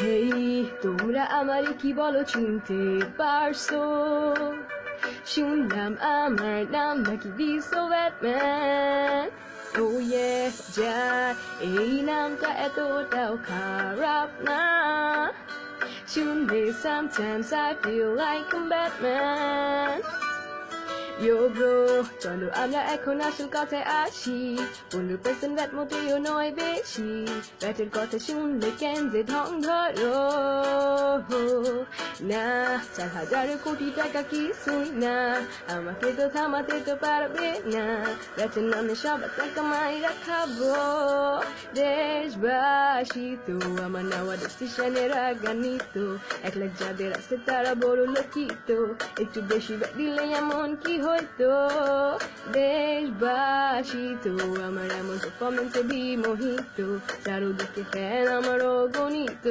হেই তোমরা আমারে কি বলো চিনতে পারছো? শুনলাম আমার নাম নাকি বিসো ব্যাটম্যান। ও ইয়ে যা, এই নামটা এতটাও খারাপ না। শুনলে sometimes I feel like I'm Batman. Yo bro, চলো আমরা এখন আসল কথায় আসি। 15% ব্যাট মোটেও নয় বেশি। ব্যাটের কথা শুনলে কেন যে ঢং ধরো না, 4,000 কোটি টাকা কিছুই না, আমাকে তো থামাতে তো পারবে না। ব্যাটের নামে সবার টাকা মাইরা খাবো। দেশবাসী তো আমার নেওয়া ডিসিশনের রাগান্বিত। 1 লাখ যাদের আছে তারা বড় লোকিত, একটু বেশি ব্যাট দিলে এমন কি হয়তো। দেশবাসী তো আমার এমন পারফরমেন্সে বিমোহিত, চারোদিকে ফ্যান আমার অগণিত,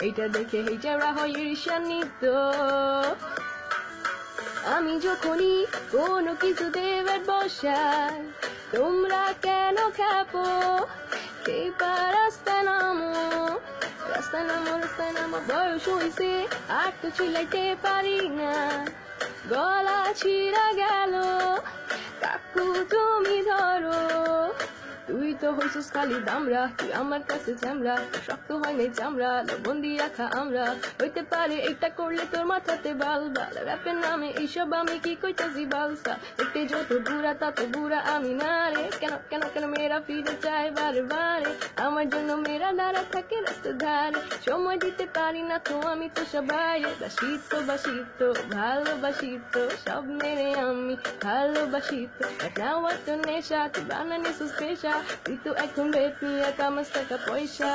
এইটা দেখে হেটারা হয় ঈর্ষান্বিত। আমি যখনই কোনো কিছুতে ব্যাট বসাই, তোমরা কেন খেপো? এবার রাস্তায় নামো, রাস্তায় নামো, রাস্তায় নামো। বয়স হইছে আর তো চিলাইতে পারি না, গলা ছিঁড়া গেল, কাকু তুমি ধরো। তুই তো হইছিস খালি দামরা, তুই আমার কাছে চামড়া, শক্ত হয় নাই চামড়া, লবণ দিয়ে রাখা আমরা। হইতে পারে এটা করলে তোর মাথাতে বাল বাল, র্যাপের নামে এইসব আমি কি কইতাছি বালসা। দেখতে যত বুড়া তত বুড়া আমি না রে, কেন কেন কেন মেয়েরা ফিরে চায় বারে বারে, আমার জন্য মেয়েরা দাঁড়া থাকে রাস্তার ধারে। সময় দিতে পারি না তো আমি তো সবাই বাসিত বাসিত, ভালোবাসিত সব মেরে আমি ভালোবাসিত। নেওয়ার তো নেশা, তুই বানানি সুস্পেশা, তুই তো এখন বেট নিয়ে কামাস টাকা পয়সা।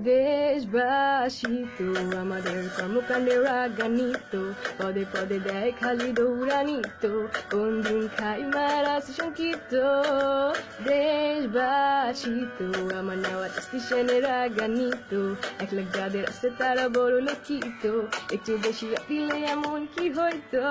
দেশবাসী তো আমাদের কর্মকাণ্ডে রাগান্বিত, পদে পদে দেয় খালি দৌড়ানিত, কোন দিন খাই মারা শঙ্কিত। দেশবাসী তো আমার নেওয়া ডিসিশনে রাগান্বিত, 1 লাখ যাদের আছে তারা বড় লিখিত, একটু বেশি দিলে এমন কি হয়তো।